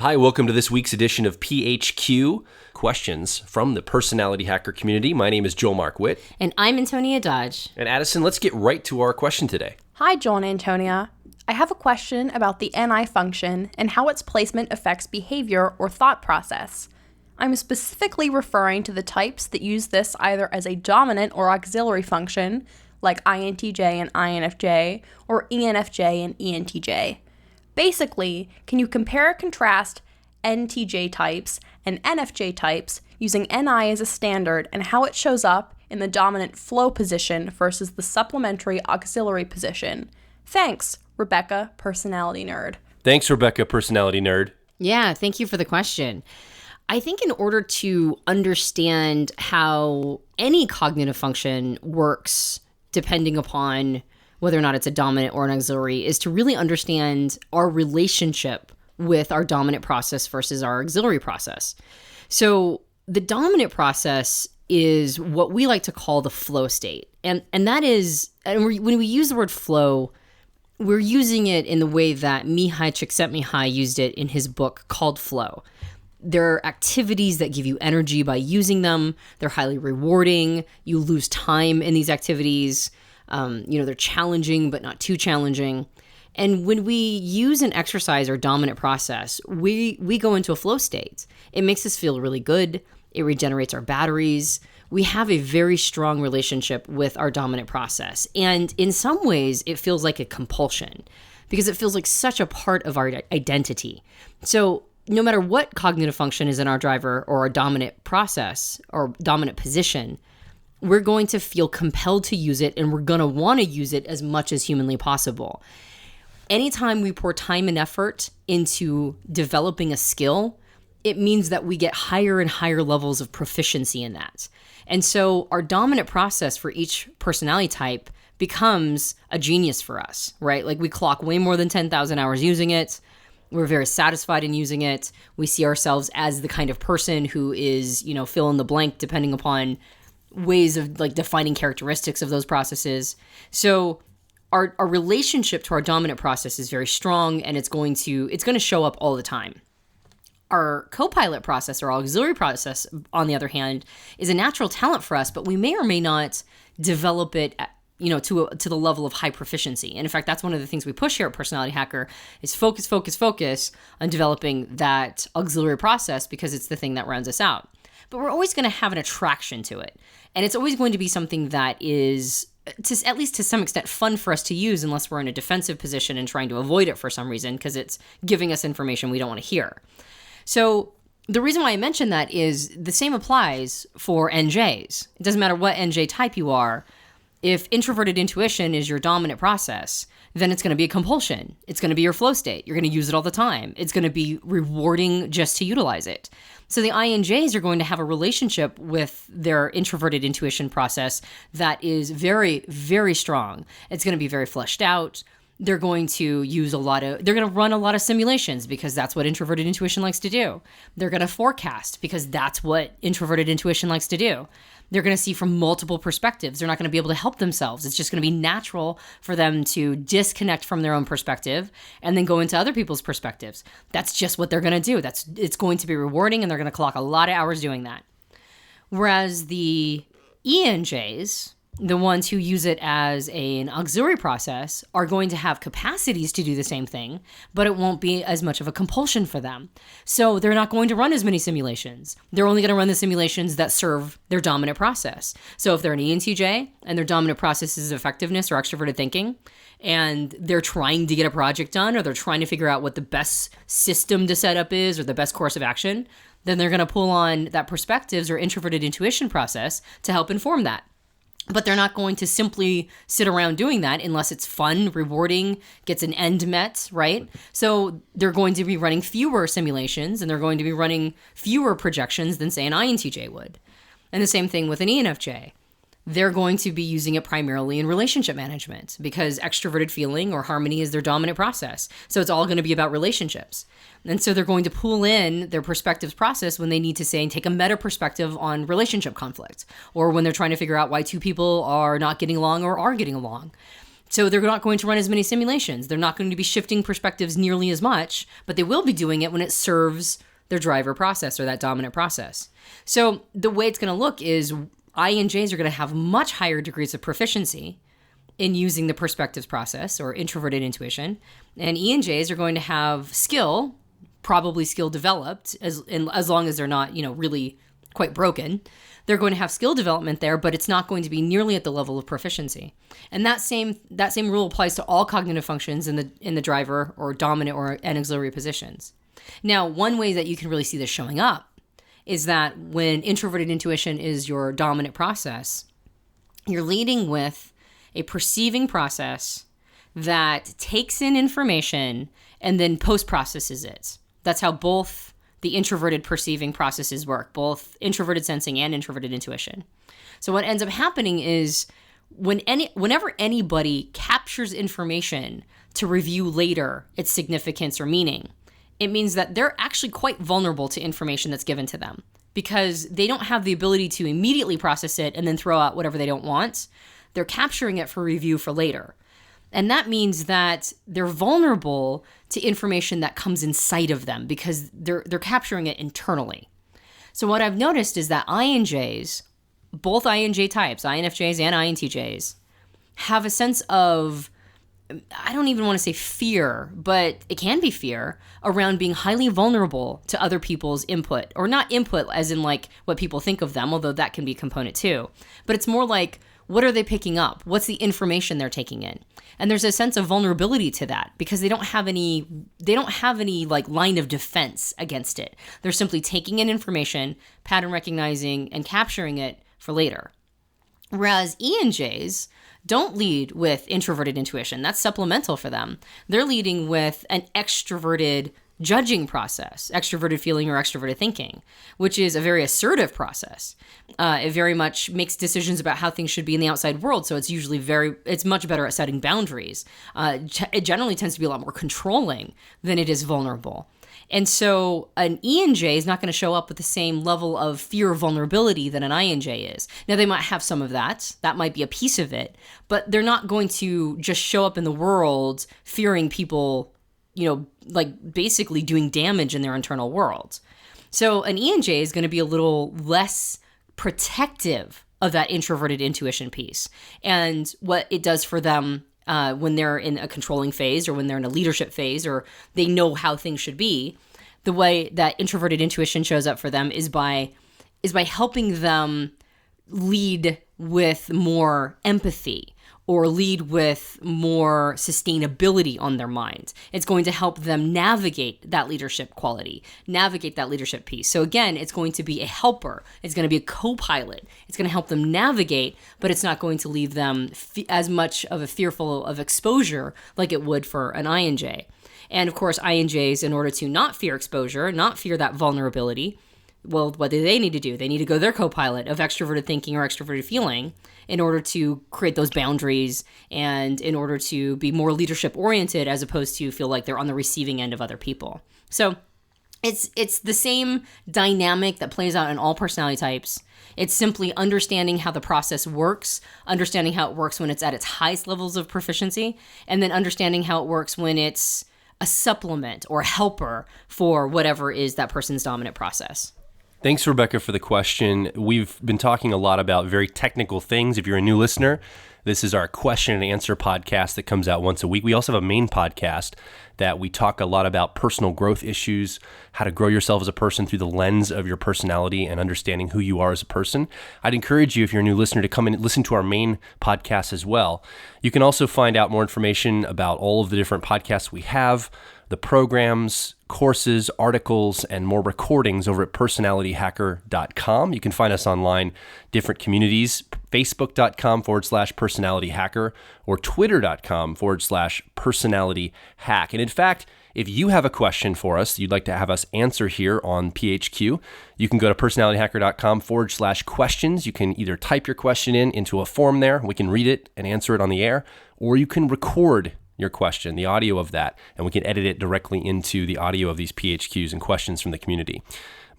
Hi, welcome to this week's edition of PHQ, questions from the personality hacker community. My name is Joel Mark Witt. And I'm Antonia Dodge. And Addison, let's get right to our question today. Hi, Joel and Antonia. I have a question about the NI function and how its placement affects behavior or thought process. I'm specifically referring to the types that use this either as a dominant or auxiliary function, like INTJ and INFJ, or ENFJ and ENTJ. Basically, can you compare or contrast NTJ types and NFJ types using NI as a standard and how it shows up in the dominant flow position versus the supplementary auxiliary position? Thanks, Rebecca, personality nerd. Thanks, Rebecca, personality nerd. Yeah, thank you for the question. I think in order to understand how any cognitive function works, depending upon whether or not it's a dominant or an auxiliary, is to really understand our relationship with our dominant process versus our auxiliary process. So the dominant process is what we like to call the flow state. And that is, and when we use the word flow, we're using it in the way that Mihai Csikszentmihalyi used it in his book called Flow. There are activities that give you energy by using them. They're highly rewarding. You lose time in these activities. They're challenging, but not too challenging. And when we use and exercise our dominant process, we go into a flow state. It makes us feel really good. It regenerates our batteries. We have a very strong relationship with our dominant process. And in some ways, it feels like a compulsion because it feels like such a part of our identity. So no matter what cognitive function is in our driver or our dominant process or dominant position, we're going to feel compelled to use it, and we're going to want to use it as much as humanly possible. Anytime we pour time and effort into developing a skill, it means that we get higher and higher levels of proficiency in that. And so our dominant process for each personality type becomes a genius for us, right? Like we clock way more than 10,000 hours using it. We're very satisfied in using it. We see ourselves as the kind of person who is, fill in the blank depending upon ways of like defining characteristics of those processes. So our relationship to our dominant process is very strong, and it's going to show up all the time. Our co-pilot process or auxiliary process, on the other hand, is a natural talent for us, but we may or may not develop it to the level of high proficiency. And in fact, that's one of the things we push here at Personality Hacker is focus on developing that auxiliary process because it's the thing that rounds us out. But we're always going to have an attraction to it. And it's always going to be something that is, at least to some extent, fun for us to use unless we're in a defensive position and trying to avoid it for some reason because it's giving us information we don't want to hear. So the reason why I mention that is the same applies for NJs. It doesn't matter what NJ type you are. If introverted intuition is your dominant process, then it's going to be a compulsion. It's going to be your flow state. You're going to use it all the time. It's going to be rewarding just to utilize it. So the INJs are going to have a relationship with their introverted intuition process that is very, very strong. It's going to be very fleshed out. They're going to run a lot of simulations because that's what introverted intuition likes to do. They're going to forecast because that's what introverted intuition likes to do. They're going to see from multiple perspectives. They're not going to be able to help themselves. It's just going to be natural for them to disconnect from their own perspective and then go into other people's perspectives. That's just what they're going to do. It's going to be rewarding, and they're going to clock a lot of hours doing that. Whereas the ENJs, the ones who use it as an auxiliary process, are going to have capacities to do the same thing, but it won't be as much of a compulsion for them. So they're not going to run as many simulations. They're only going to run the simulations that serve their dominant process. So if they're an ENTJ and their dominant process is effectiveness or extroverted thinking, and they're trying to get a project done, or they're trying to figure out what the best system to set up is or the best course of action, then they're going to pull on that perspectives or introverted intuition process to help inform that. But they're not going to simply sit around doing that unless it's fun, rewarding, gets an end met, right? So they're going to be running fewer simulations, and they're going to be running fewer projections than, say, an INTJ would. And the same thing with an ENFJ. They're going to be using it primarily in relationship management because extroverted feeling or harmony is their dominant process. So it's all going to be about relationships. And so they're going to pull in their perspectives process when they need to say and take a meta perspective on relationship conflict, or when they're trying to figure out why two people are not getting along or are getting along. So they're not going to run as many simulations. They're not going to be shifting perspectives nearly as much, but they will be doing it when it serves their driver process or that dominant process. So the way it's going to look is INJs are going to have much higher degrees of proficiency in using the perspectives process or introverted intuition. And ENJs are going to have skill, probably skill developed, as long as they're not, really quite broken. They're going to have skill development there, but it's not going to be nearly at the level of proficiency. And that same rule applies to all cognitive functions in the driver or dominant and auxiliary positions. Now, one way that you can really see this showing up is that when introverted intuition is your dominant process, you're leading with a perceiving process that takes in information and then post-processes it. That's how both the introverted perceiving processes work, both introverted sensing and introverted intuition. So what ends up happening is whenever anybody captures information to review later its significance or meaning, it means that they're actually quite vulnerable to information that's given to them because they don't have the ability to immediately process it and then throw out whatever they don't want. They're capturing it for review for later. And that means that they're vulnerable to information that comes inside of them because they're capturing it internally. So what I've noticed is that INJs, both INJ types, INFJs and INTJs, have a sense of, I don't even want to say fear, but it can be fear around being highly vulnerable to other people's input, or not input as in like what people think of them, although that can be a component too. But it's more like, what are they picking up? What's the information they're taking in? And there's a sense of vulnerability to that because they don't have any like line of defense against it. They're simply taking in information, pattern recognizing, and capturing it for later. Whereas ENJs don't lead with introverted intuition. That's supplemental for them. They're leading with an extroverted judging process, extroverted feeling or extroverted thinking, which is a very assertive process. It very much makes decisions about how things should be in the outside world. So it's usually it's much better at setting boundaries. It generally tends to be a lot more controlling than it is vulnerable. And so an ENJ is not going to show up with the same level of fear or vulnerability that an INJ is. Now, they might have some of that. That might be a piece of it. But they're not going to just show up in the world fearing people, like basically doing damage in their internal world. So an ENJ is going to be a little less protective of that introverted intuition piece and what it does for them when they're in a controlling phase or when they're in a leadership phase or they know how things should be. The way that introverted intuition shows up for them is by helping them lead with more empathy or lead with more sustainability on their mind. It's going to help them navigate that leadership quality, navigate that leadership piece. So again, it's going to be a helper. It's going to be a co-pilot. It's going to help them navigate, but it's not going to leave them as much of a fearful of exposure like it would for an INJ. And of course, INJs, in order to not fear exposure, not fear that vulnerability, well, what do they need to do? They need to go their co-pilot of extroverted thinking or extroverted feeling in order to create those boundaries and in order to be more leadership oriented as opposed to feel like they're on the receiving end of other people. So it's the same dynamic that plays out in all personality types. It's simply understanding how the process works, understanding how it works when it's at its highest levels of proficiency, and then understanding how it works when it's a supplement or a helper for whatever is that person's dominant process. Thanks, Rebecca, for the question. We've been talking a lot about very technical things. If you're a new listener, this is our question and answer podcast that comes out once a week. We also have a main podcast that we talk a lot about personal growth issues, how to grow yourself as a person through the lens of your personality and understanding who you are as a person. I'd encourage you, if you're a new listener, to come and listen to our main podcast as well. You can also find out more information about all of the different podcasts we have, the programs, courses, articles, and more recordings over at personalityhacker.com. You can find us online, different communities, facebook.com/personalityhacker or twitter.com/personalityhack. And in fact, if you have a question for us that you'd like to have us answer here on PHQ, you can go to personalityhacker.com/questions. You can either type your question into a form there, we can read it and answer it on the air, or you can record your question, the audio of that, and we can edit it directly into the audio of these PHQs and questions from the community.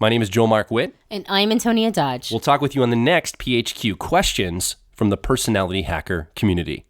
My name is Joel Mark Witt. And I'm Antonia Dodge. We'll talk with you on the next PHQ questions from the Personality Hacker community.